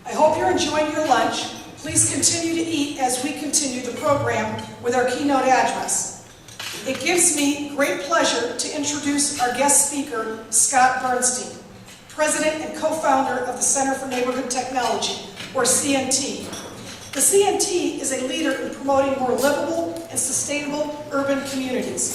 I hope you're enjoying your lunch. Please continue to eat as we continue the program with our keynote address. It gives me great pleasure to introduce our guest speaker, Scott Bernstein, President and co-founder of the Center for Neighborhood Technology, or CNT. The CNT is a leader in promoting more livable and sustainable urban communities.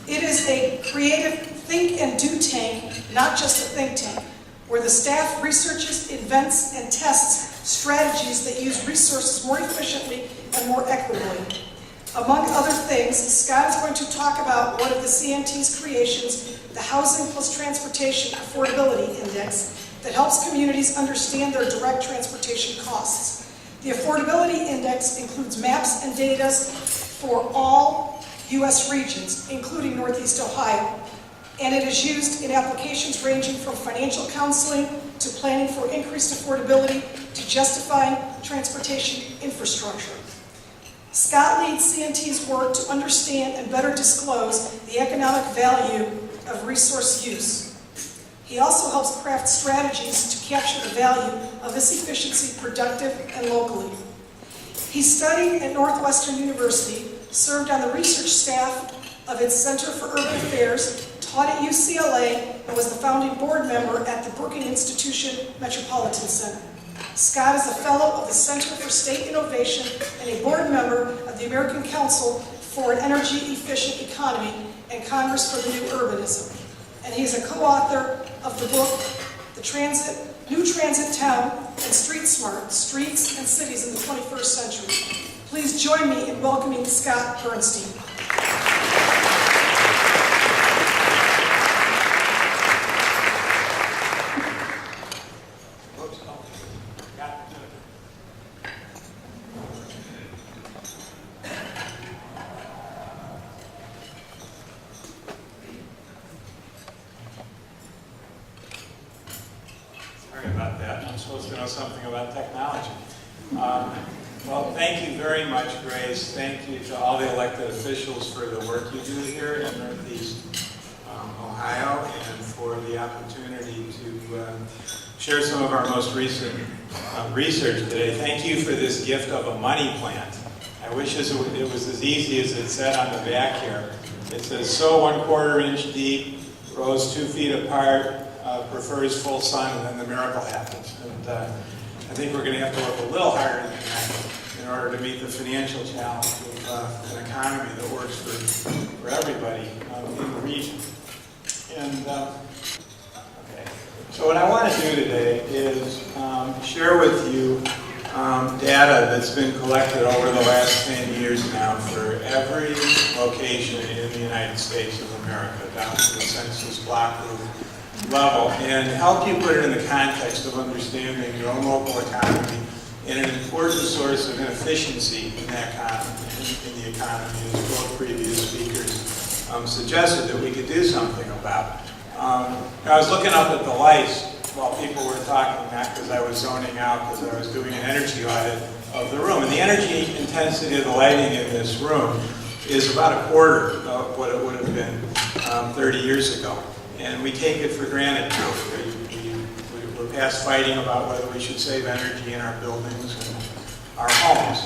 It is a creative think and do tank, not just a think tank, where the staff researches, invents, and tests strategies that use resources more efficiently and more equitably. Among other things, Scott is going to talk about one of the CNT's creations, the Housing plus Transportation Affordability Index, that helps communities understand their direct transportation costs. The Affordability Index includes maps and data for all U.S. regions, including Northeast Ohio, and it is used in applications ranging from financial counseling to planning for increased affordability to justifying transportation infrastructure. Scott leads CNT's work to understand and better disclose the economic value of resource use. He also helps craft strategies to capture the value of this efficiency productive and locally. He studied at Northwestern University, served on the research staff of its Center for Urban Affairs, taught at UCLA, and was the founding board member at the Brookings Institution Metropolitan Center. Scott is a fellow of the Center for State Innovation and a board member of the American Council for an Energy Efficient Economy and Congress for the New Urbanism. And he is a co-author of the book, New Transit Town and Street Smart, Streets and Cities in the 21st Century. Please join me in welcoming Scott Bernstein. Sorry about that. I'm supposed to know something about technology. Well, thank you very much, Grace. Thank you to all the elected officials for the work you do here in Northeast Ohio and for the opportunity to share some of our most recent research today. Thank you for this gift of a money plant. I wish it was as easy as it said on the back here. It says, sow 1/4 inch deep, rows 2 feet apart, prefers full sun, and then the miracle happens. And I think we're going to have to work a little harder than that in order to meet the financial challenge of an economy that works for everybody in the region. And okay, so what I want to do today is share with you data that's been collected over the last 10 years now for every location in the United States of America, down to the census block group level, and help you put it in the context of understanding your own local economy and an important source of inefficiency in that in the economy, as both previous speakers suggested that we could do something about. I was looking up at the lights while people were talking, not because I was zoning out, because I was doing an energy audit of the room. And the energy intensity of the lighting in this room is about 1/4 of what it would have been 30 years ago. And we take it for granted now. We're past fighting about whether we should save energy in our buildings and our homes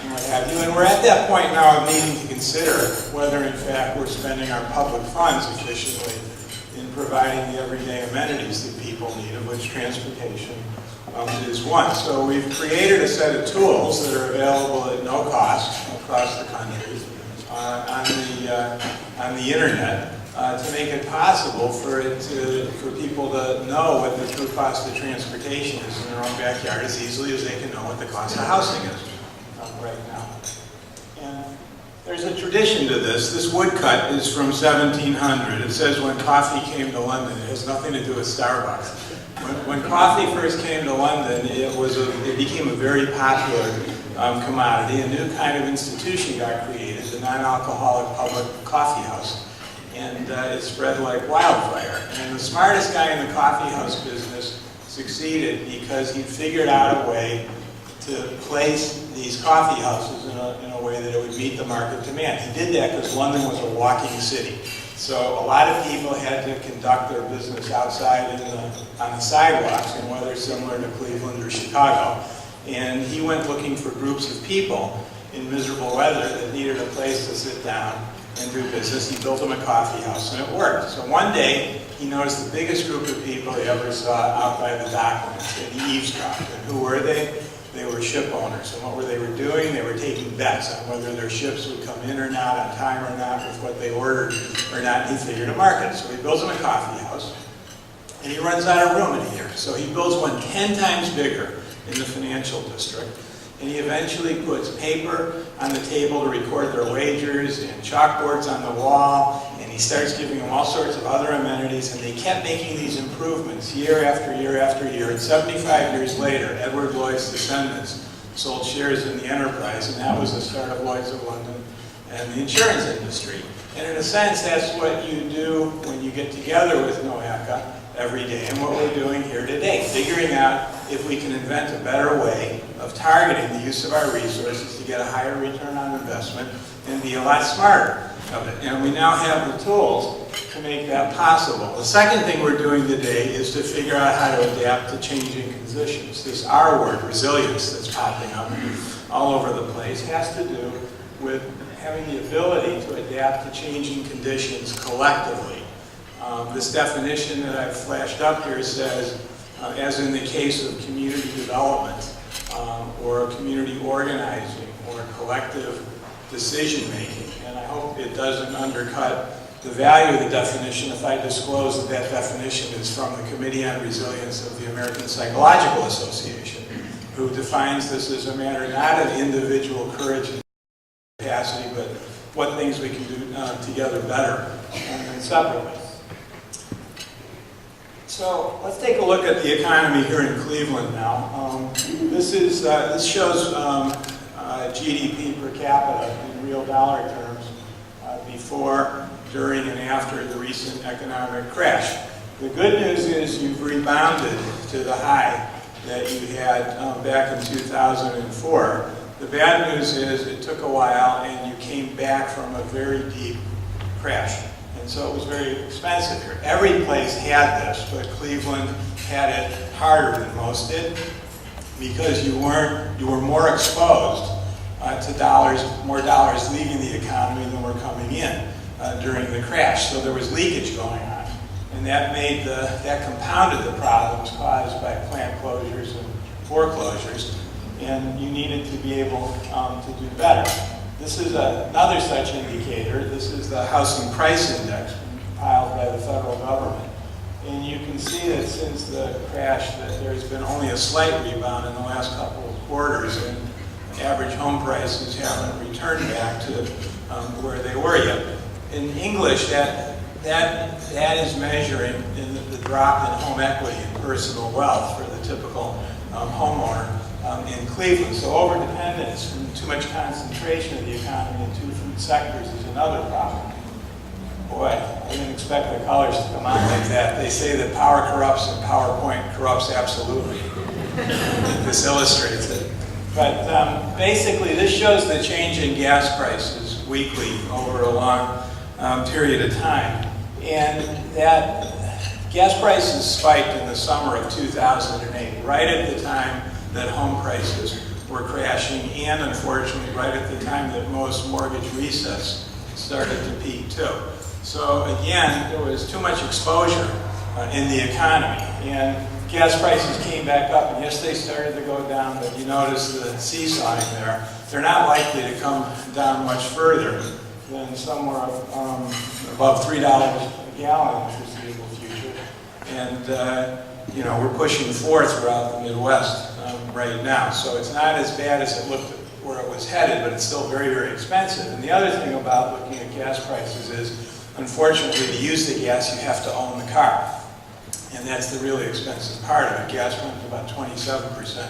and what have you. And we're at that point now of needing to consider whether, in fact, we're spending our public funds efficiently in providing the everyday amenities that people need, of which transportation is one. So we've created a set of tools that are available at no cost across the country on the internet. To make it possible for people to know what the true cost of transportation is in their own backyard as easily as they can know what the cost of housing is right now. And there's a tradition to this. This woodcut is from 1700. It says when coffee came to London. It has nothing to do with Starbucks. When coffee first came to London, it became a very popular commodity. A new kind of institution got created, the non-alcoholic public coffee house. And it spread like wildfire. And the smartest guy in the coffee house business succeeded because he figured out a way to place these coffee houses in a way that it would meet the market demand. He did that because London was a walking city. So a lot of people had to conduct their business outside on the sidewalks in weather similar to Cleveland or Chicago. And he went looking for groups of people in miserable weather that needed a place to sit down and do business. He built them a coffee house, and it worked. So one day, he noticed the biggest group of people he ever saw out by the docks, and he eavesdropped. And who were they? They were ship owners. And what were they doing? They were taking bets on whether their ships would come in or not, on time or not, with what they ordered or not. He figured a market. So he builds them a coffee house, and he runs out of room in a year. So he builds one 10 times bigger in the financial district. And he eventually puts paper on the table to record their wagers and chalkboards on the wall, and he starts giving them all sorts of other amenities, and they kept making these improvements year after year after year. And 75 years later, Edward Lloyd's descendants sold shares in the enterprise, and that was the start of Lloyd's of London and the insurance industry. And in a sense, that's what you do when you get together with NOACA every day, and what we're doing here today, figuring out if we can invent a better way of targeting the use of our resources to get a higher return on investment and be a lot smarter of it. And we now have the tools to make that possible. The second thing we're doing today is to figure out how to adapt to changing conditions. This R word, resilience, that's popping up all over the place, has to do with having the ability to adapt to changing conditions collectively. This definition that I've flashed up here says, as in the case of community development, or community organizing, or collective decision-making. And I hope it doesn't undercut the value of the definition if I disclose that that definition is from the Committee on Resilience of the American Psychological Association, who defines this as a matter not of individual courage and capacity, but what things we can do together better than separately. So let's take a look at the economy here in Cleveland now. This shows GDP per capita in real dollar terms before, during, and after the recent economic crash. The good news is you've rebounded to the high that you had back in 2004. The bad news is it took a while and you came back from a very deep crash. And so it was very expensive here. Every place had this, but Cleveland had it harder than most did because you were more exposed to more dollars leaving the economy than were coming in during the crash. So there was leakage going on, and that compounded the problems caused by plant closures and foreclosures. And you needed to be able to do better. This is another such indicator. This is the Housing Price Index compiled by the federal government. And you can see that since the crash that there's been only a slight rebound in the last couple of quarters, and average home prices haven't returned back to where they were yet. In English, that is measuring the drop in home equity and personal wealth for the typical homeowner in Cleveland. So overdependence and too much concentration of the economy in two food sectors is another problem. Boy, I didn't expect the colors to come out like that. They say that power corrupts and PowerPoint corrupts absolutely. This illustrates it. But basically, this shows the change in gas prices weekly over a long period of time. And that gas prices spiked in the summer of 2008, right at the time that home prices were crashing, and unfortunately right at the time that most mortgage resets started to peak too. So again, there was too much exposure in the economy, and gas prices came back up, and yes, they started to go down, but you notice the seesawing there. They're not likely to come down much further than somewhere above $3 a gallon in the foreseeable future. And we're pushing $4 throughout the Midwest right now. So it's not as bad as it looked where it was headed, but it's still very, very expensive. And the other thing about looking at gas prices is, unfortunately, to use the gas, you have to own the car. And that's the really expensive part of it. Gas runs about 27%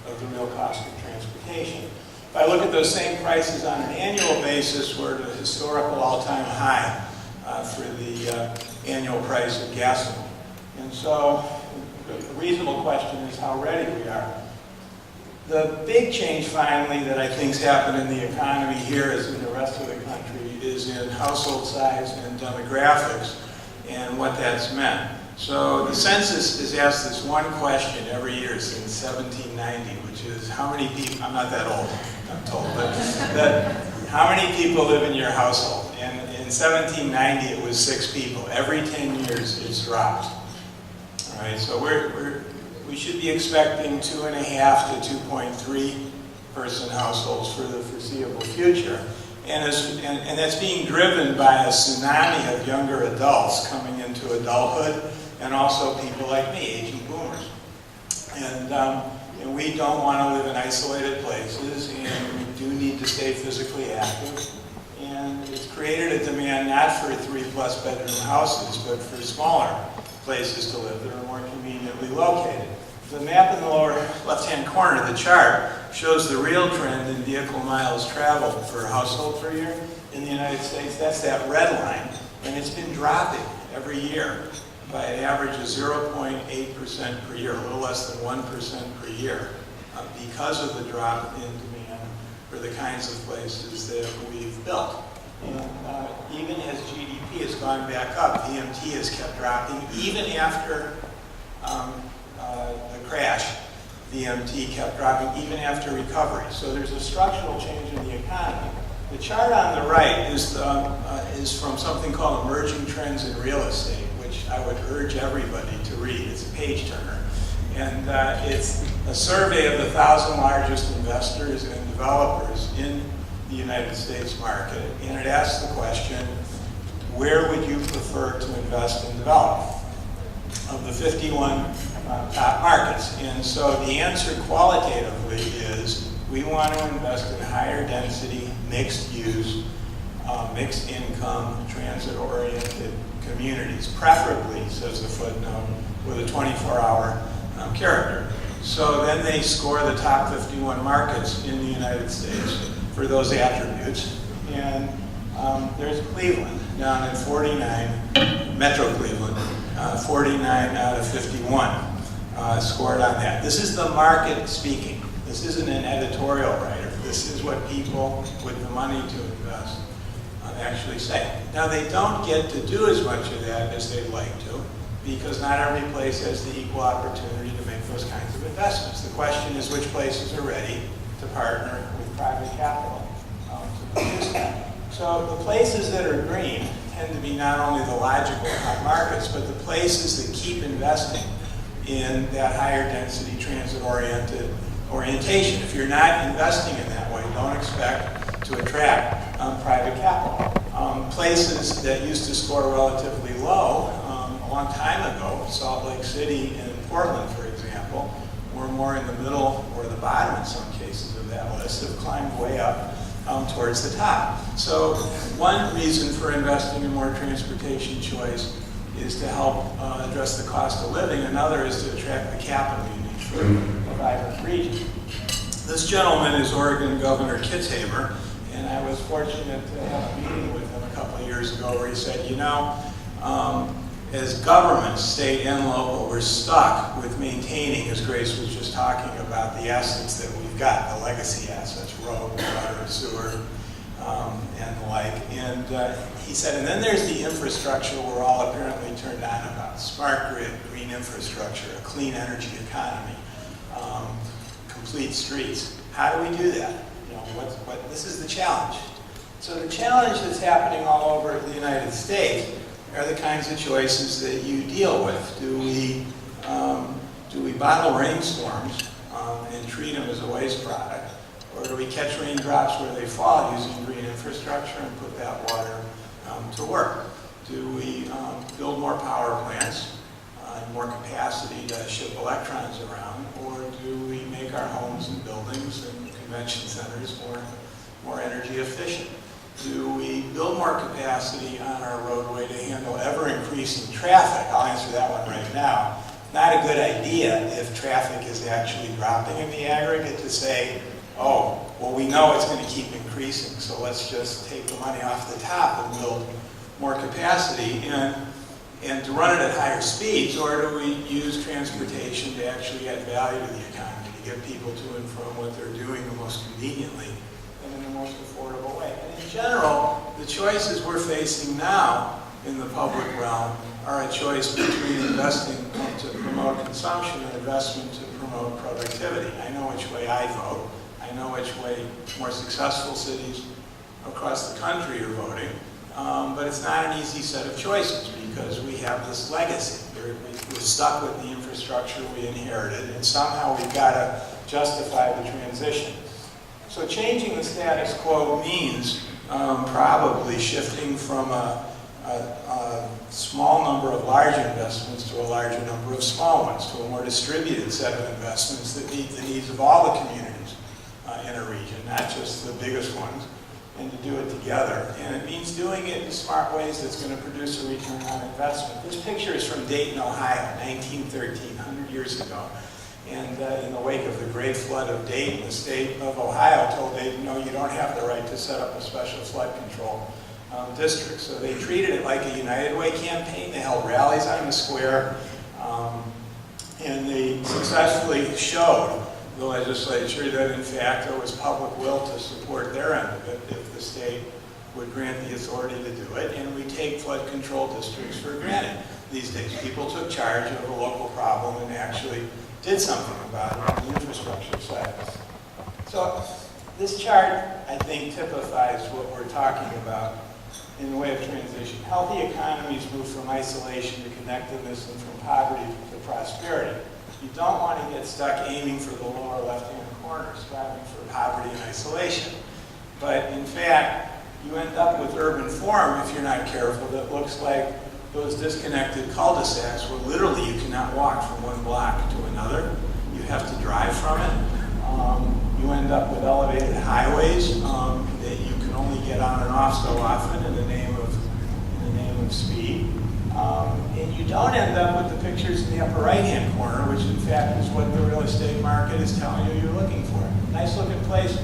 of the real cost of transportation. If I look at those same prices on an annual basis, we're at a historical all-time high for the annual price of gasoline. And so the reasonable question is how ready we are The big change finally that I think's happened in the economy here as in the rest of the country is in household size and demographics and what that's meant. So the census has asked this one question every year since 1790, which is how many people, I'm not that old, I'm told, but how many people live in your household? And in 1790 it was 6 people. Every 10 years it's dropped. All right, so we should be expecting 2.5 to 2.3 person households for the foreseeable future. And that's being driven by a tsunami of younger adults coming into adulthood, and also people like me, aging boomers. And we don't want to live in isolated places, and we do need to stay physically active. And it's created a demand not for 3+ bedroom houses, but for smaller places to live that are more conveniently located. The map in the lower left-hand corner of the chart shows the real trend in vehicle miles traveled per household per year in the United States. That's that red line, and it's been dropping every year by an average of 0.8% per year, a little less than 1% per year, because of the drop in demand for the kinds of places that we've built. And even as GDP has gone back up, VMT has kept dropping. Even after the crash, VMT kept dropping, even after recovery. So there's a structural change in the economy. The chart on the right is from something called Emerging Trends in Real Estate, which I would urge everybody to read. It's a page turner. And it's a survey of the 1,000 largest investors and developers in the United States market. And it asks the question, where would you prefer to invest and develop? Of the 51 top markets. And so the answer qualitatively is we want to invest in higher density, mixed use, mixed income, transit-oriented communities, preferably, says the footnote, with a 24-hour character. So then they score the top 51 markets in the United States for those attributes. And there's Cleveland down at 49, Metro Cleveland, 49 out of 51 scored on that. This is the market speaking. This isn't an editorial writer. This is what people with the money to invest actually say. Now, they don't get to do as much of that as they'd like to, because not every place has the equal opportunity to make those kinds of investments. The question is which places are ready to partner with private capital to produce that. So the places that are green tend to be not only the logical markets, but the places that keep investing in that higher density transit-oriented orientation. If you're not investing in that way, don't expect to attract private capital. Places that used to score relatively low a long time ago, Salt Lake City and Portland, for example, were more in the middle or the bottom in some cases of that list, have climbed way up towards the top. So one reason for investing in more transportation choice is to help address the cost of living. Another is to attract the capital you need for a vibrant region. This gentleman is Oregon Governor Kitzhaber, and I was fortunate to have a meeting with him a couple of years ago where he said, you know, as governments, state and local, we're stuck with maintaining, as Grace was just talking about, the assets that we've got, the legacy assets, road, water, sewer, and the like. And he said, and then there's the infrastructure we're all apparently turned on about. Smart grid, green infrastructure, a clean energy economy, complete streets. How do we do that? You know, this is the challenge. So the challenge that's happening all over the United States are the kinds of choices that you deal with. Do we bottle rainstorms and treat them as a waste product? Or do we catch raindrops where they fall using green infrastructure and put that water to work? Do we build more power plants and more capacity to ship electrons around? Or do we make our homes and buildings and convention centers more energy efficient? Do we build more capacity on our roadway to handle ever-increasing traffic? I'll answer that one right now. Not a good idea if traffic is actually dropping in the aggregate to say, oh, well, we know it's going to keep increasing, so let's just take the money off the top and build more capacity and to run it at higher speeds, or do we use transportation to actually add value to the economy, to get people to and from what they're doing the most conveniently and in the most affordable way. And in general, the choices we're facing now in the public realm are a choice between investing to promote consumption and investment to promote productivity. I know which way I vote. I know which way more successful cities across the country are voting. But it's not an easy set of choices because we have this legacy. We're stuck with the infrastructure we inherited, and somehow we've got to justify the transition. So changing the status quo means probably shifting from a small number of large investments to a larger number of small ones, to a more distributed set of investments that meet the needs of all the communities in a region, not just the biggest ones, and to do it together. And it means doing it in smart ways that's going to produce a return on investment. This picture is from Dayton, Ohio, 1913, 100 years ago. And in the wake of the Great Flood of Dayton, the state of Ohio told Dayton, no, you don't have the right to set up a special flood control district. So they treated it like a United Way campaign. They held rallies on the square, and they successfully showed the legislature that in fact there was public will to support their end of it if the state would grant the authority to do it. And we take flood control districts for granted these days. People took charge of a local problem and actually did something about it on the infrastructure side. So this chart, I think, typifies what we're talking about in the way of transition. Healthy economies move from isolation to connectedness and from poverty to prosperity. You don't want to get stuck aiming for the lower left-hand corner, striving for poverty and isolation. But in fact, you end up with urban form, if you're not careful, that looks like those disconnected cul-de-sacs where literally you cannot walk from one block to another. You have to drive from it. You end up with elevated highways that you can only get on and off so often in the name of speed. And you don't end up with the pictures in the upper right-hand corner, which in fact is what the real estate market is telling you you're looking for. Nice looking places.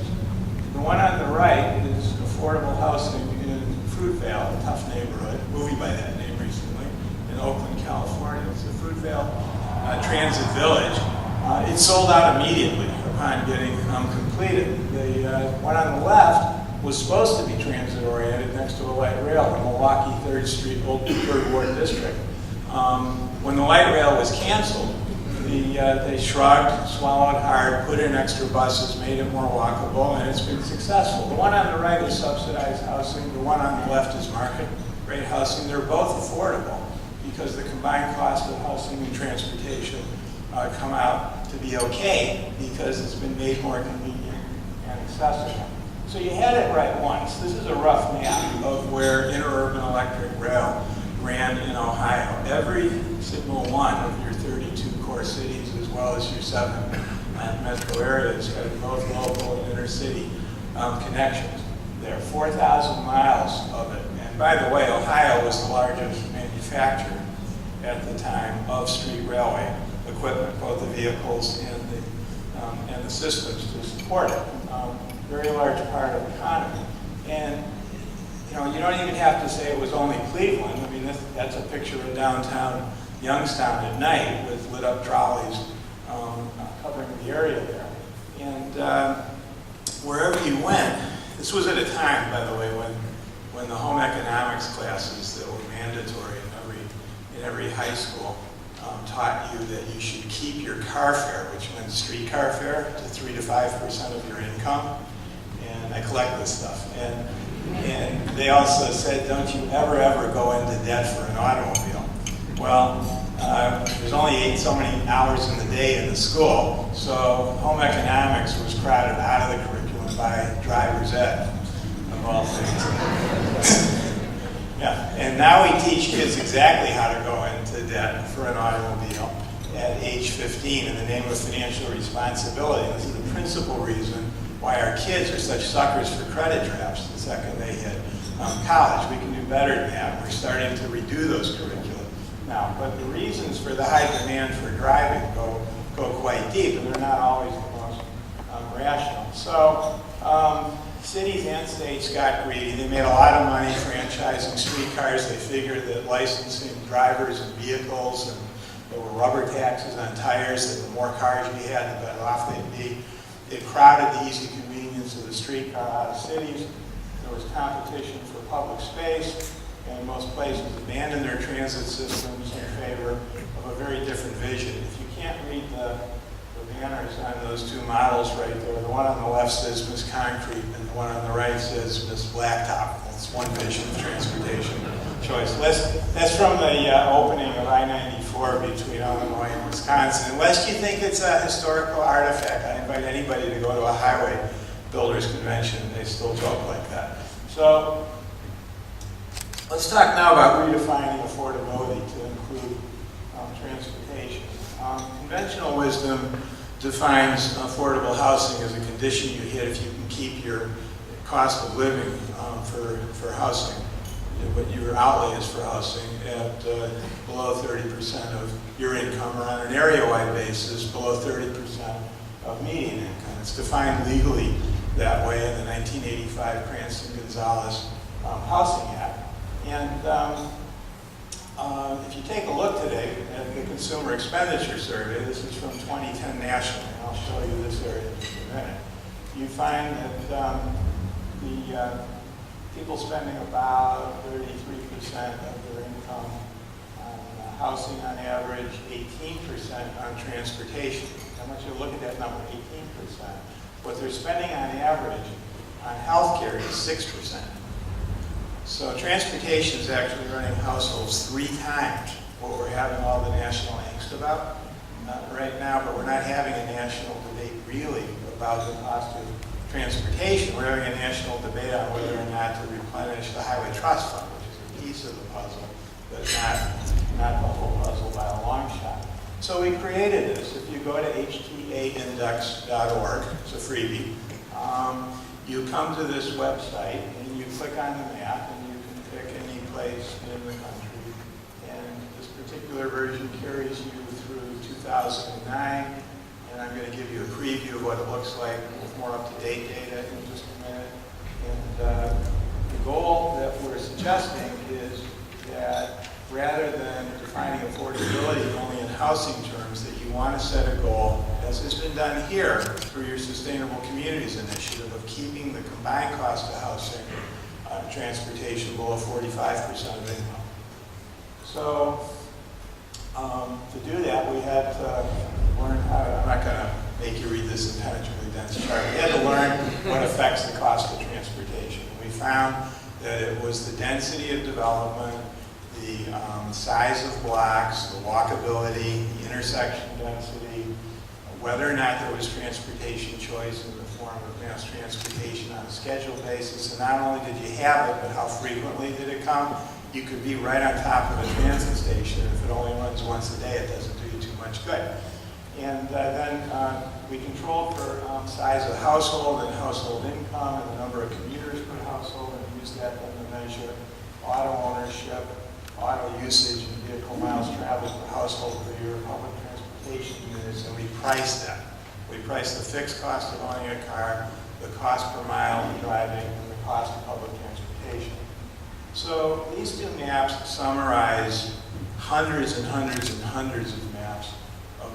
The one on the right is affordable housing in Fruitvale, a tough neighborhood, movie by that name recently, in Oakland, California. It's the Fruitvale Transit Village. It sold out immediately upon getting completed. The one on the left was supposed to be transit-oriented next to a light rail in Milwaukee 3rd Street, Old 3rd Ward District. When the light rail was canceled, they shrugged, swallowed hard, put in extra buses, made it more walkable, and it's been successful. The one on the right is subsidized housing. The one on the left is market-rate housing. They're both affordable because the combined cost of housing and transportation come out to be okay because it's been made more convenient and accessible. So you had it right once. This is a rough map of where interurban electric rail ran in Ohio. Every single one of your 32 core cities, as well as your 7 metro areas, had both local and intercity connections. There are 4,000 miles of it. And by the way, Ohio was the largest manufacturer at the time of street railway equipment, both the vehicles and the systems to support it. Very large part of the economy. And you don't even have to say it was only Cleveland. I mean, that's a picture of downtown Youngstown at night with lit up trolleys covering the area there. And wherever you went, this was at a time, by the way, when the home economics classes that were mandatory in every high school taught you that you should keep your car fare, which meant streetcar fare, to 3 to 5% of your income. And I collect this stuff. And they also said, don't you ever go into debt for an automobile. Well, there's only so many hours in the day in the school, so home economics was crowded out of the curriculum by driver's ed, of all things. Yeah, and now we teach kids exactly how to go into debt for an automobile at age 15 in the name of financial responsibility. And this is the principal reason why our kids are such suckers for credit traps the second they hit college. We can do better than that. We're starting to redo those curricula now. But the reasons for the high demand for driving go quite deep, and they're not always the most rational. So cities and states got greedy. They made a lot of money franchising streetcars. They figured that licensing drivers and vehicles and There were rubber taxes on tires, that the more cars you had, the better off they'd be. It crowded the easy convenience of the streetcar out of cities. There was competition for public space, and most places abandoned their transit systems in favor of a very different vision. If you can't read the banners on those two models right there, the one on the left says Miss Concrete, and the one on the right says Miss Blacktop. That's one vision of transportation choice. That's from the opening of I-94 between Illinois and Wisconsin. Unless you think it's a historical artifact, I invite anybody to go to a highway builders convention. They still joke like that. So let's talk now about redefining affordability to include transportation. Conventional wisdom defines affordable housing as a condition you hit if you can keep your cost of living for housing, what your outlay is for housing, at below 30% of your income, or on an area-wide basis, below 30% of median income. It's defined legally that way in the 1985 Cranston-Gonzalez Housing Act. And if you take a look today at the Consumer Expenditure Survey, this is from 2010 nationally, and I'll show you this area in just a minute, you find that the people spending about 33% of their income on housing on average, 18% on transportation. I want you to look at that number, 18%. What they're spending on average on healthcare is 6%. So transportation is actually running households 3 times what we're having all the national angst about right now, but we're not having a national debate really about the cost of transportation. We're having a national debate on whether or not to replenish the Highway Trust Fund, which is a piece of the puzzle, but not the whole puzzle by a long shot. So we created this. If you go to noaca.org, it's a freebie, you come to this website and you click on the map and you can pick any place in the country. And this particular version carries you through 2009. And I'm going to give you a preview of what it looks like with more up-to-date data in just a minute. And the goal that we're suggesting is that rather than defining affordability only in housing terms, that you want to set a goal, as has been done here through your Sustainable Communities Initiative, of keeping the combined cost of housing transportation below 45% of income. So to do that, we had to learn how to, I'm not going to make you read this impenetrably dense chart. We had to learn what affects the cost of transportation. We found that it was the density of development, the size of blocks, the walkability, the intersection density, whether or not there was transportation choice in the form of mass transportation on a scheduled basis. And not only did you have it, but how frequently did it come? You could be right on top of a transit station. If it only runs once a day, it doesn't do you too much good. And then we controlled for size of household and household income and the number of commuters per household, and used that then to measure auto ownership, auto usage, and vehicle miles traveled per household per year of public transportation units, and we priced that. We priced the fixed cost of owning a car, the cost per mile of driving, and the cost of public transportation. So these two maps summarize hundreds and hundreds and hundreds of maps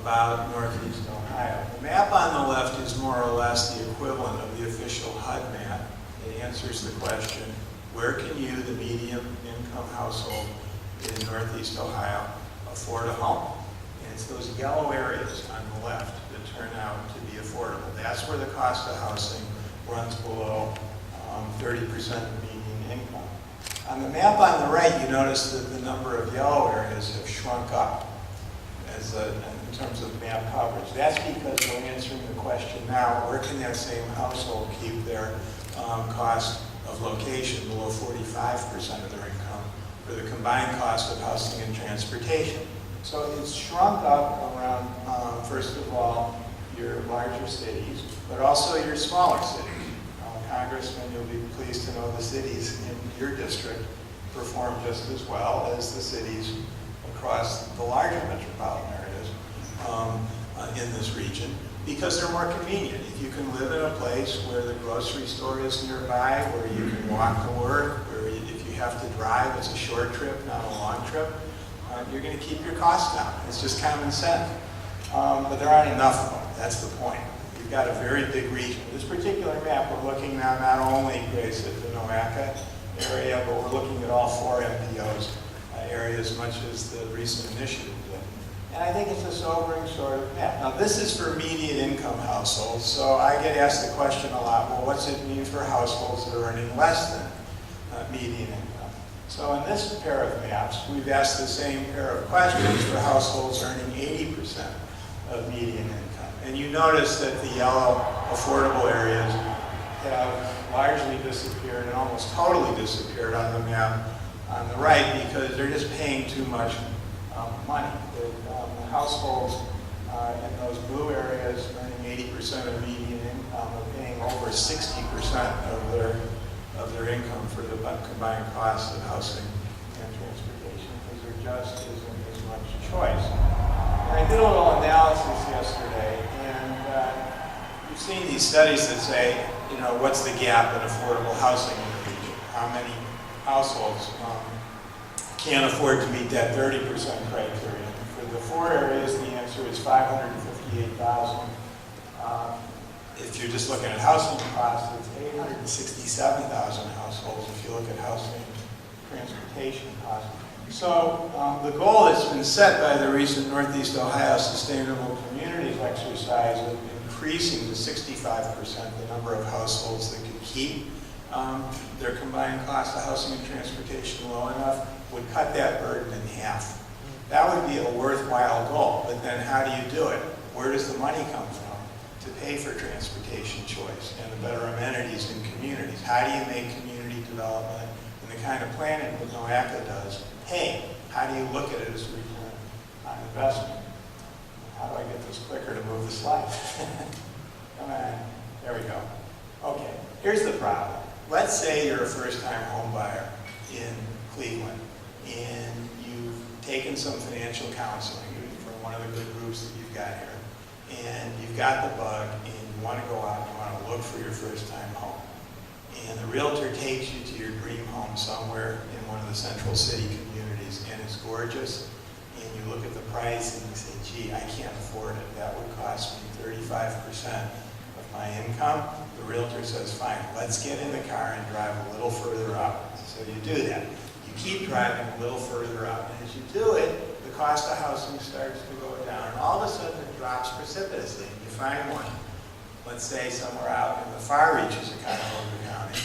about Northeast Ohio. The map on the left is more or less the equivalent of the official HUD map. It answers the question, where can you, the medium income household in Northeast Ohio, afford a home? And it's those yellow areas on the left that turn out to be affordable. That's where the cost of housing runs below 30% of median income. On the map on the right, you notice that the number of yellow areas have shrunk up in terms of map coverage. That's because we're answering the question now, where can that same household keep their cost of location below 45% of their income for the combined cost of housing and transportation? So it's shrunk up around, first of all, your larger cities, but also your smaller cities. Congressman, you'll be pleased to know the cities in your district perform just as well as the cities across the larger metropolitan areas in this region, because they're more convenient. If you can live in a place where the grocery store is nearby, where you can walk to work, where if you have to drive, it's a short trip, not a long trip, you're going to keep your costs down. It's just common sense. But there aren't enough of them. That's the point. You've got a very big region. This particular map, we're looking now not only, Grace, at the NOACA area, but we're looking at all 4 MPOs area as much as the recent initiative did. And I think it's a sobering sort of map. Now, this is for median income households, so I get asked the question a lot, well, what's it mean for households that are earning less than median income? So in this pair of maps, we've asked the same pair of questions for households earning 80% of median income. And you notice that the yellow affordable areas have largely disappeared and almost totally disappeared on the map on the right because they're just paying too much money. The households in those blue areas earning 80% of median income are paying over 60% of their income for the combined costs of housing and transportation because there just isn't as much choice. And I did a little analysis yesterday, and you've seen these studies that say, you know, what's the gap in affordable housing in the region? How many households can't afford to meet that 30% criterion? For the 4 areas, the answer is 558,000. If you're just looking at housing costs, it's 867,000 households if you look at housing and transportation costs. So the goal that's been set by the recent Northeast Ohio Sustainable Communities exercise of increasing to 65% the number of households that could keep their combined cost of housing and transportation low enough would cut that burden in half. That would be a worthwhile goal, but then how do you do it? Where does the money come from to pay for transportation choice and the better amenities in communities? How do you make community development and the kind of planning that NOACA does pay? How do you look at it as a return on investment? How do I get this clicker to move the slide? Come on, there we go. Okay, here's the problem. Let's say you're a first-time home buyer in Cleveland and you've taken some financial counseling from one of the good groups that you've got here, and you've got the bug and you want to go out and you want to look for your first-time home. And the realtor takes you to your dream home somewhere in one of the central city communities, and it's gorgeous, and you look at the price and you say, gee, I can't afford it. That would cost me 35% of my income. The realtor says, fine, let's get in the car and drive a little further out. So you do that. You keep driving a little further out, and as you do it, the cost of housing starts to go down, and all of a sudden it drops precipitously. You find one, let's say somewhere out in the far reaches of Cuyahoga County,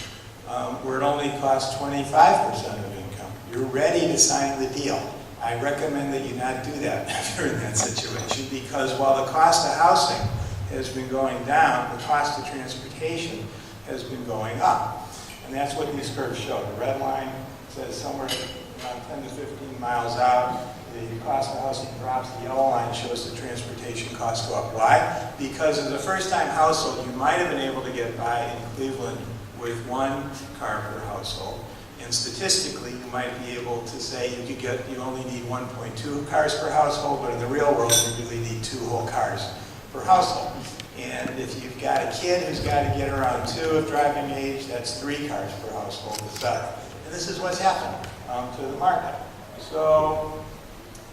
where it only costs 25% of income. You're ready to sign the deal. I recommend that you not do that if you're in that situation, because while the cost of housing has been going down, the cost of transportation has been going up. And that's what these curves show. The red line says somewhere around 10 to 15 miles out, the cost of housing drops. The yellow line shows the transportation costs go up. Why? Because as a first-time household, you might have been able to get by in Cleveland with 1 car per household. And statistically, you might be able to say you only need 1.2 cars per household, but in the real world, you really need 2 whole cars per household. And if you've got a kid who's got to get around 2 of driving age, that's 3 cars per household instead. And this is what's happened to the market. So,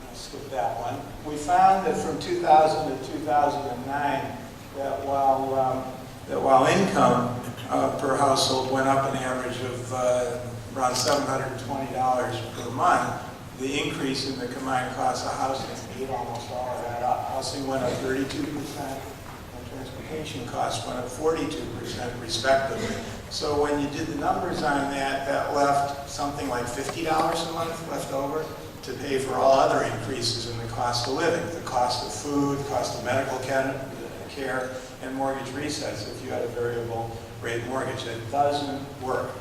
let's skip that one. We found that from 2000 to 2009, that while income per household went up an average of around $720 per month, the increase in the combined cost of housing ate almost all of that up. Housing went up 32%, and transportation costs went up 42% respectively. So when you did the numbers on that, that left something like $50 a month left over to pay for all other increases in the cost of living, the cost of food, cost of medical care, and mortgage resets if you had a variable rate mortgage. That doesn't work.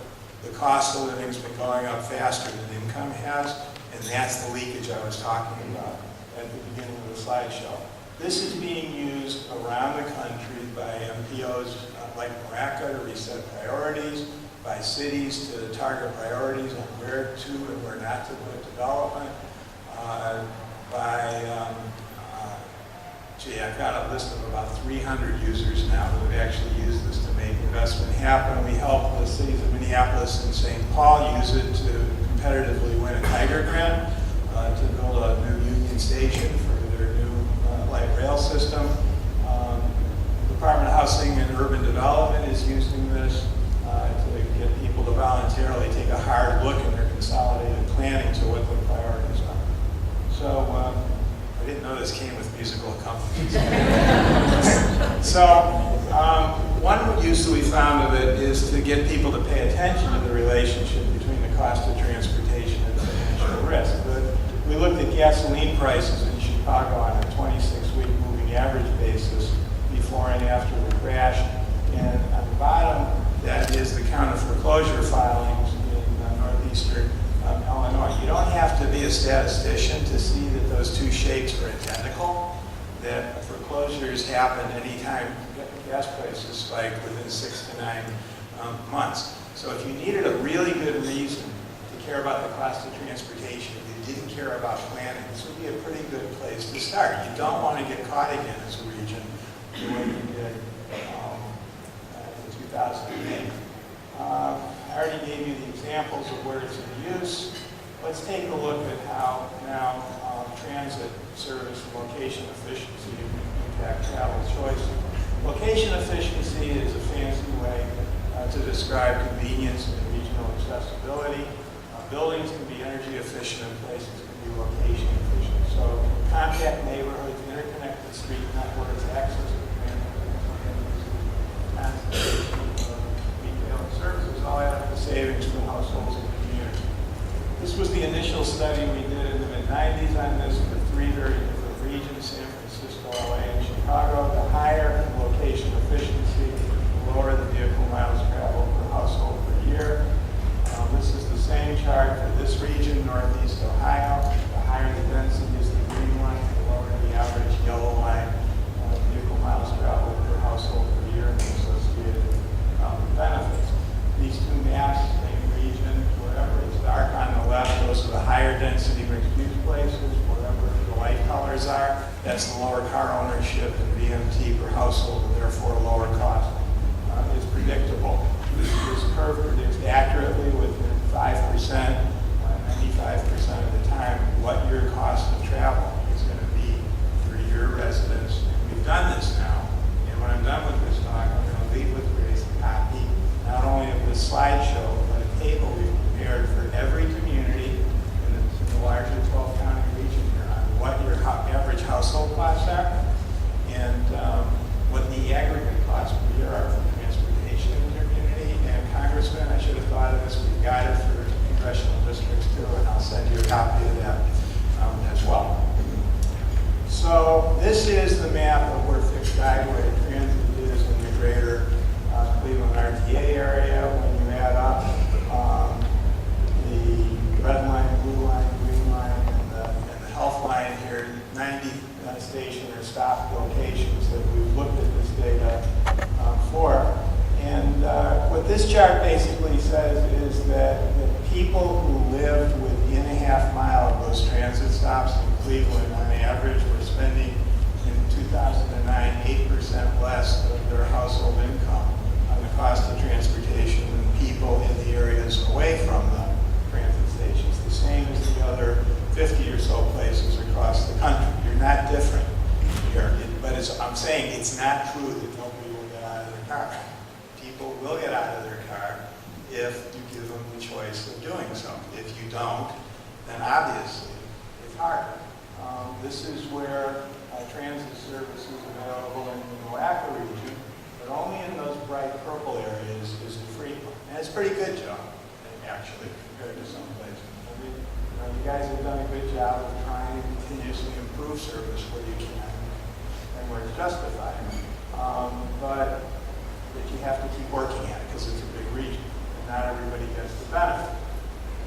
The cost of living's been going up faster than income has, and that's the leakage I was talking about at the beginning of the slideshow. This is being used around the country by MPOs like NOACA to reset priorities, by cities to target priorities on where to and where not to put development, I've got a list of about 300 users now who have actually used this to make investment happen. We helped the cities of Minneapolis and St. Paul use it to competitively win a Tiger grant to build a new Union Station for their new light rail system. Department of Housing and Urban Development is using this to get people to voluntarily take a hard look in their consolidated planning to what their priorities are. So I didn't know this came with musical accompaniments. So one use that we found of it is to get people to pay attention to the relationship between the cost of transportation and financial risk. We looked at gasoline prices in Chicago on a 26-week moving average basis before and after the crash. And on the bottom, that is the count of foreclosure filings in northeastern Illinois. You don't have to be a statistician to see that those two shapes are identical, that foreclosures happen anytime gas prices spike within 6 to 9 months. So if you needed a really good reason to care about the cost of transportation, you didn't care about planning, this would be a pretty good place to start. You don't want to get caught again as a region the way you did in 2008. I already gave you the examples of where it's in use. Let's take a look at how now transit service and location efficiency impact travel choices. Location efficiency is a fancy way to describe convenience and regional accessibility. Buildings can be energy efficient and places can be location efficient. So compact neighborhoods, interconnected street networks, access to transportation, retail and services all add up to savings for households and communities. This was the initial study we did in the mid-90s on this for 3 very different regions, San Francisco, LA, and Chicago. The higher location efficiency, the lower the vehicle miles traveled per household per year. This is the same chart for this region, Northeast Ohio. The higher the density is the green line, the lower the average yellow line, vehicle miles traveled per household per year and the associated benefits. These two maps, same region, wherever it's dark on the left, those are the higher density mixed-use places. Wherever the light colors are, that's the lower car ownership and VMT per household, and therefore lower cost. It's predictable. This curve predicts accurately within 5%, 95% of the time, what your cost of travel is going to be for your residents. And we've done this now, and when I'm done with this talk, I'm going to leave with Grace a copy, not only of this slideshow, but a table we've prepared for every community in the larger 12-county region here on what your average household costs are and what the aggregate costs per year are for transportation in your community. And Congressman, I should have thought of this. We've got it for congressional districts too, and I'll send you a copy of that as well. So this is the map of where fixed guideway transit is in the greater Cleveland RTA area. When you add up the red line, blue line, green line, and the health line here, 90 station or stop locations that we've looked at this data for. And what this chart basically says is that the people who lived within a half mile of those transit stops in Cleveland, on average, were spending in 2009 8% less of their household income on the cost of transportation than people in the areas away from the transit stations. The same as the other 50 or so places across the country. You're not different here, but I'm saying it's not true that nobody will get out of their car. People will get out of their car if you give them the choice of doing so. If you don't, then obviously it's harder. This is where transit service is available in the NOACA region, but only in those bright purple areas is it frequent. And it's a pretty good job, actually, compared to some places. You guys have done a good job of trying to continuously improve service where you can and where it's justified. But you have to keep working at it because it's a big region and not everybody gets the benefit.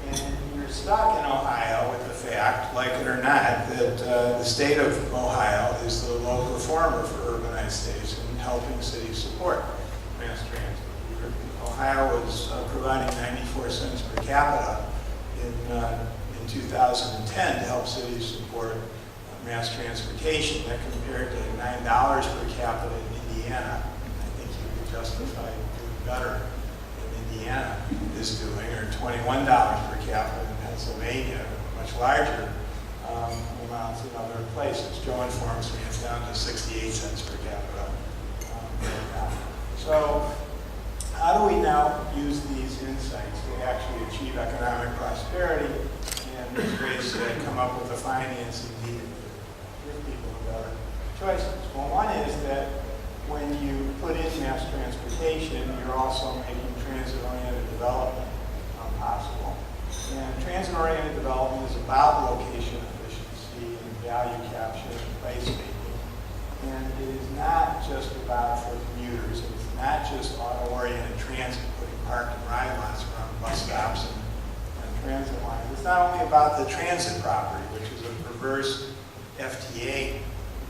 And you're stuck in Ohio with the fact, like it or not, that the state of Ohio is the low performer for urbanized states in helping cities support mass transit. Ohio was providing 94 cents per capita in 2010 to help cities support mass transportation. That compared to $9 per capita in Indiana. I think you could justify doing better than Indiana is doing, or $21 per capita in Pennsylvania, a much larger amounts in other places. Joe informs me it's down to 68 cents per capita right now. So how do we now use these insights to actually achieve economic prosperity and, as Grace said, come up with the financing needed to give people better choices? Well, one is that when you put in mass transportation, you're also making transit-oriented development possible. And transit-oriented development is about location efficiency and value capture and place making. And it is not just about for commuters. It's not just auto-oriented transit, putting park and ride lots around bus stops and transit lines. It's not only about the transit property, which is a perverse FTA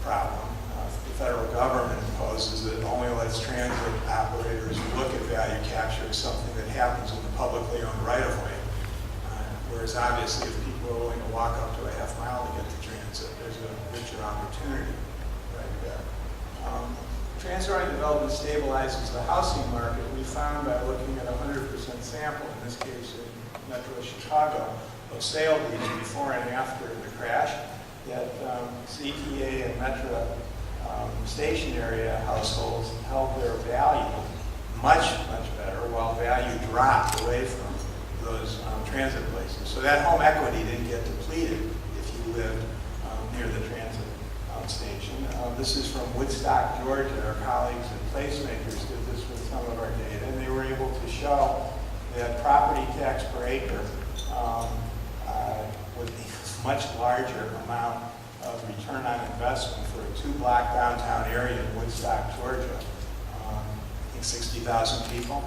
problem. The federal government imposes that only lets transit operators look at value capture as something that happens in the publicly owned right-of-way. Whereas obviously if people are willing to walk up to a half mile to get to transit, there's a richer opportunity right there. Transit-oriented development stabilizes the housing market. We found by looking at a 100% sample, in this case in Metro Chicago, of sale leads before and after the crash, that CTA and Metro station area households held their value much better, while value dropped away from those transit places. So that home equity didn't get depleted if you lived near the transit station. This is from Woodstock, Georgia. Our colleagues at Placemakers did this with some of our data, and they were able to show that property tax per acre was a much larger amount of return on investment for a 2-block downtown area in Woodstock, Georgia. I think 60,000 people.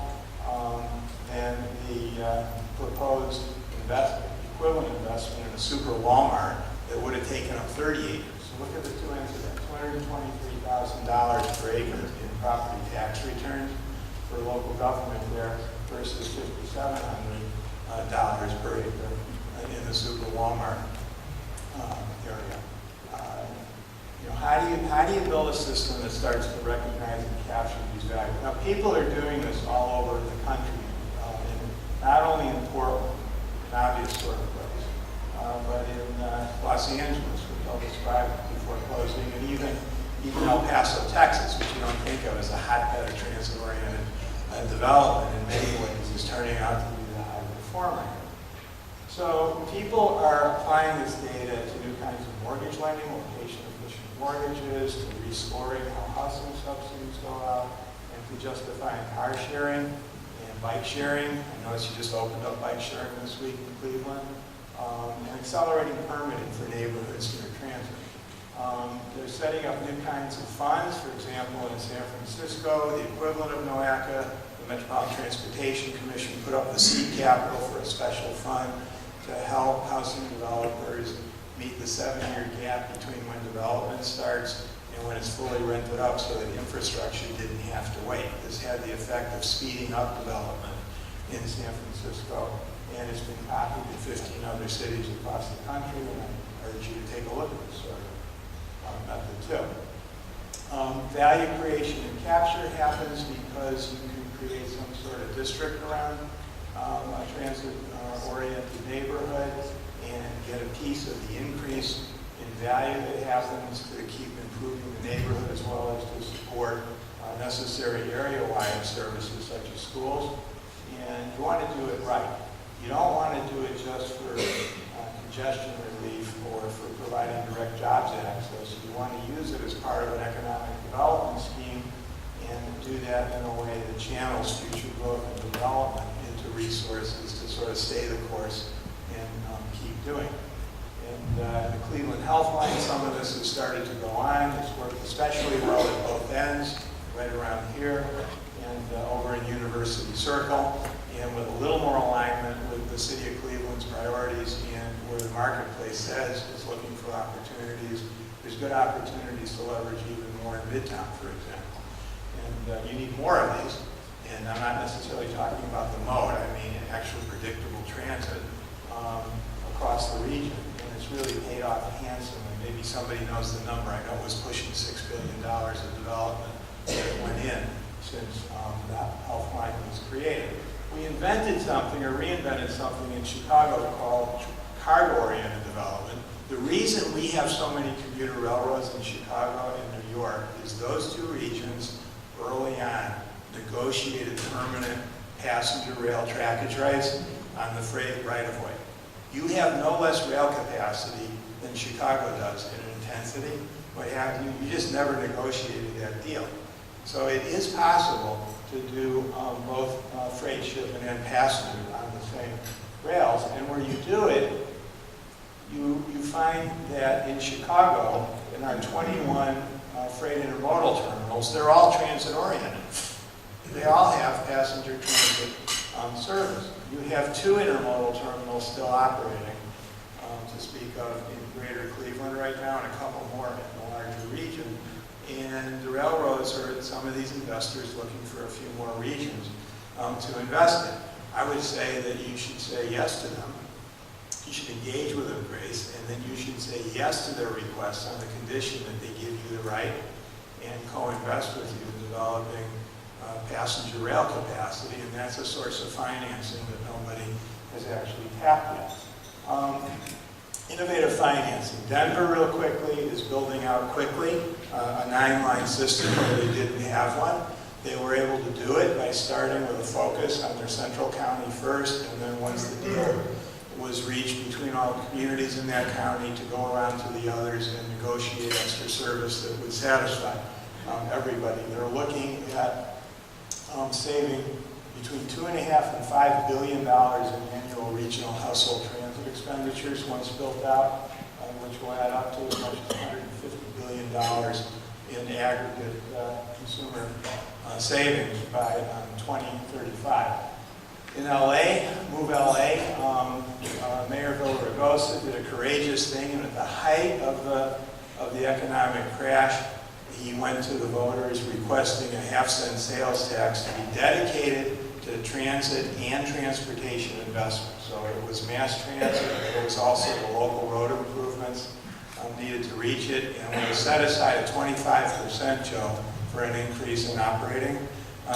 And the proposed equivalent investment in a super Walmart that would have taken up 30 acres. So look at the two ends of that, $223,000 per acre in property tax returns for local government there versus $5,700 per acre in the super Walmart area. How do you build a system that starts to recognize and capture these values? Now, people are doing this all over the country, not only in Portland, an obvious sort of place, but in Los Angeles, which I'll describe before closing, and even El Paso, Texas, which you don't think of as a hotbed of transit-oriented development, in many ways is turning out to be the high performer. So people are applying this data to new kinds of mortgage lending, location-efficient mortgages, to rescoring how housing subsidies go out, and to justifying car sharing and bike sharing. I noticed you just opened up bike sharing this week in Cleveland, and accelerating permitting for neighborhoods near transit. They're setting up new kinds of funds. For example, in San Francisco, the equivalent of NOACA, the Metropolitan Transportation Commission put up the seed capital for a special fund to help housing developers meet the 7-year gap between when development starts and when it's fully rented up, so that infrastructure didn't have to wait. This had the effect of speeding up development in San Francisco, and it's been copied in 15 other cities across the country, and I urge you to take a look at this sort of method too. Value creation and capture happens because you can create some sort of district around a transit-oriented neighborhood and get a piece of the increase in value that happens to keep improving the neighborhood, as well as to support necessary area-wide services such as schools. And you want to do it right. You don't want to do it just for congestion relief or for providing direct jobs access. You want to use it as part of an economic development scheme and do that in a way that channels future growth and development into resources to sort of stay the course and keep doing. And the Cleveland Health Line, some of this has started to go on. It's worked especially well at both ends, right around here and over in University Circle, and with a little more alignment with the City of Cleveland's priorities and where the marketplace says is looking for opportunities. There's good opportunities to leverage even more in Midtown, for example. And you need more of these. And I'm not necessarily talking about the mode. I mean actual predictable transit across the region. And it's really paid off handsomely. Maybe somebody knows the number. I know it was pushing $6 billion of development that went in since the health line was created. We invented something or reinvented something in Chicago called cargo-oriented development, The reason we have so many commuter railroads in Chicago and New York is those two regions early on negotiated permanent passenger rail trackage rights on the freight right-of-way. You have no less rail capacity than Chicago does in intensity, what have you. You just never negotiated that deal. So it is possible to do both freight shipment and passenger on the same rails. And where you do it, you find that in Chicago, in our 21 freight intermodal terminals, they're all transit-oriented. They all have passenger transit service. You have 2 intermodal terminals still operating, to speak of, in Greater Cleveland right now, and a couple more in the larger region. And the railroads are, some of these investors, looking for a few more regions to invest in. I would say that you should say yes to them. You should engage with them, Grace, and then you should say yes to their requests on the condition that they give you the right and co-invest with you in developing passenger rail capacity, and that's a source of financing that nobody has actually tapped yet. Innovative financing. Denver, real quickly, is building out quickly a 9-line system where they didn't have one. They were able to do it by starting with a focus on their central county first, and then once the deal was reached between all the communities in that county, to go around to the others and negotiate extra service that would satisfy everybody. They're looking at saving between $2.5 and $5 billion in annual regional household transit expenditures once built out, which will add up to as much as $150 billion in aggregate consumer savings by 2035. In LA, Move LA, Mayor Villaraigosa did a courageous thing, and at the height of the economic crash, he went to the voters requesting a half-cent sales tax to be dedicated to transit and transportation investment. So it was mass transit, it was also the local road improvements needed to reach it, and we set aside a 25%, Joe, for an increase in operating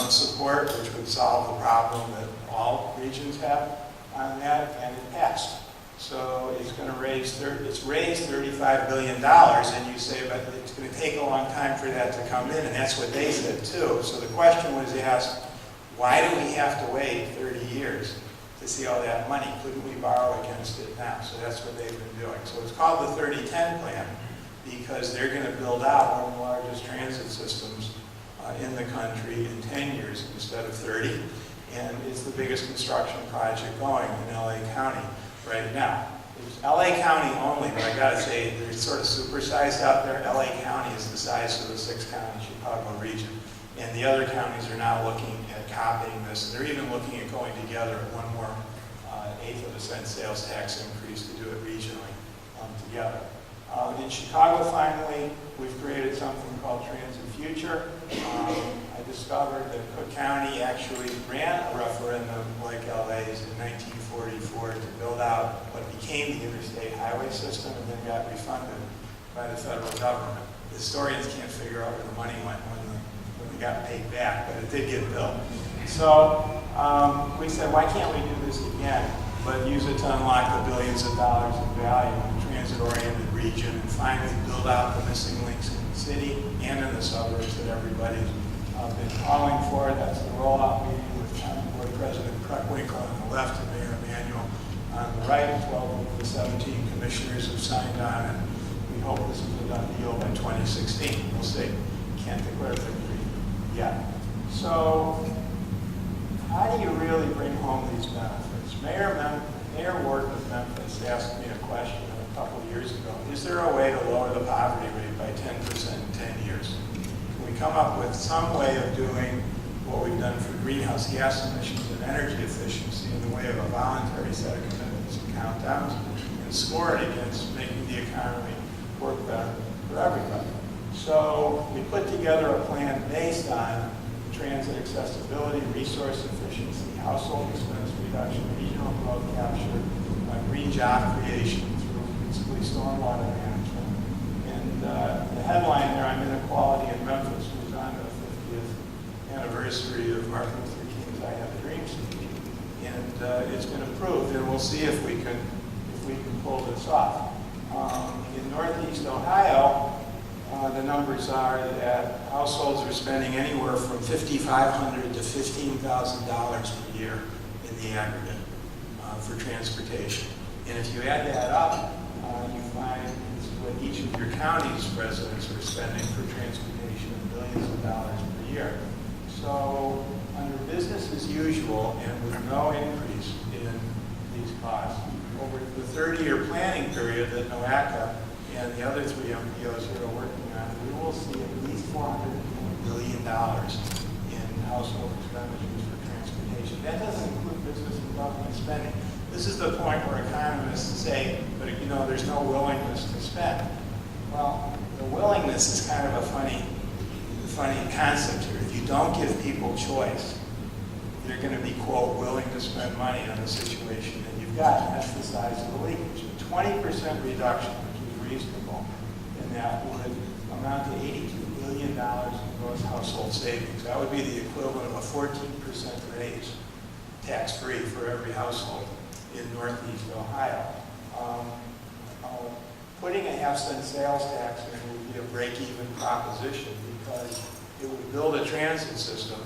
support, which would solve the problem that all regions have on that, and it passed. So it's going to raise, it's raised $35 billion, and you say, but it's going to take a long time for that to come in, and that's what they said too. So the question was asked, why do we have to wait 30 years to see all that money? Couldn't we borrow against it now? So that's what they've been doing. So it's called the 30-10 plan, because they're going to build out one of the largest transit systems in the country in 10 years instead of 30, and it's the biggest construction project going in LA County right now. It's LA County only, but I gotta say, they're sort of supersized out there. LA County is the size of the 6-county Chicago region, and the other counties are now looking at copying this, and they're even looking at going together at one more 1/8 of a cent sales tax increase to do it regionally together. In Chicago, finally, we've created something called Transit Future. I discovered that Cook County actually ran a referendum like LA's in 1944 to build out what became the interstate highway system, and then got refunded by the federal government. Historians can't figure out where the money went when we got paid back, but it did get built. So we said, why can't we do this again, but use it to unlock the billions of dollars in value in the transit-oriented region, and finally build out the missing links in the city and in the suburbs that everybody's been calling for. That's the rollout meeting with County Board President Preckwinkle on the left and Mayor Emanuel on the right. 12 of the 17 commissioners have signed on, and we hope this is a done deal by 2016. We'll see. Can't declare victory yet. So how do you really bring home these benefits? Mayor Ward of Memphis asked me a question a couple of years ago. Is there a way to lower the poverty rate by 10% in 10 years? Can we come up with some way of doing what we've done for greenhouse gas emissions and energy efficiency in the way of a voluntary set of commitments and countdowns, and score it against making the economy work better for everybody? So we put together a plan based on transit accessibility, resource efficiency, household expense reduction, regional growth capture, green job creation through principally stormwater management. And the headline there, I'm Inequality in Memphis, was on the 50th anniversary of Martin Luther King's I Have a Dream speech. And it's been approved, and we'll see if we can pull this off. In Northeast Ohio, the numbers are that households are spending anywhere from $5,500 to $15,000 per year in the aggregate for transportation. And if you add that up, you find what each of your county's residents are spending for transportation in billions of dollars per year. So under business as usual and with no increase in these costs, over the 30-year planning period that NOACA and the other three MPOs here are working on, we will see at least $400 billion in household expenditures for transportation. That doesn't include business and government spending. This is the point where economists say, but you know, there's no willingness to spend. Well, the willingness is kind of a funny concept here. If you don't give people choice, they're going to be, quote, willing to spend money on the situation that you've got. And that's the size of the leakage. A 20% reduction, which is reasonable, and that would amount to $82 billion in gross household savings. That would be the equivalent of a 14% raise, tax-free for every household in Northeast Ohio. Putting a half-cent sales tax in would be a break-even proposition because it would build a transit system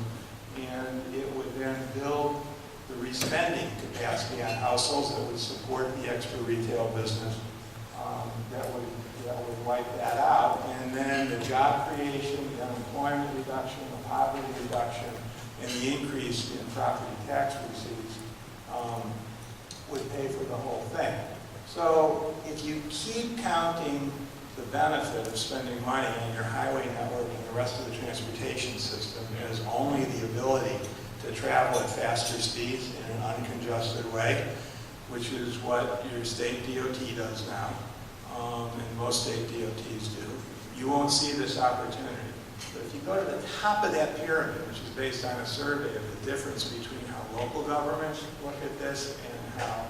and it would then build the respending capacity on households that would support the extra retail business that would wipe that out. And then the job creation, the unemployment reduction, the poverty reduction, and the increase in property tax receipts would pay for the whole thing. So if you keep counting the benefit of spending money on your highway network and the rest of the transportation system as only the ability to travel at faster speeds in an uncongested way, which is what your state DOT does now, and most state DOTs do, you won't see this opportunity. But if you go to the top of that pyramid, which is based on a survey of the difference between how local governments look at this and how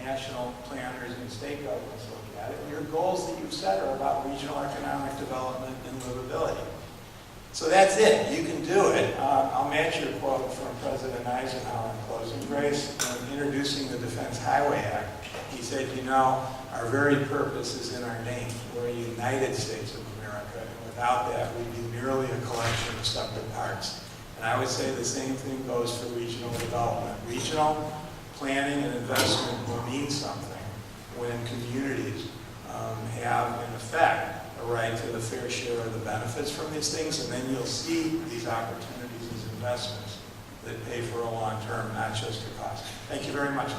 national planners and state governments look at it, your goals that you've set are about regional economic development and livability. So that's it. You can do it. I'll match your quote from President Eisenhower in closing. Grace, in introducing the Defense Highway Act, he said, you know, our very purpose is in our name. We're a United States of America, and without that, we'd be merely a collection of separate parts. And I would say the same thing goes for regional development. Regional planning and investment will mean something when communities have, in effect, a right to the fair share of the benefits from these things, and then you'll see these opportunities as investments that pay for a long term, not just a cost. Thank you very much.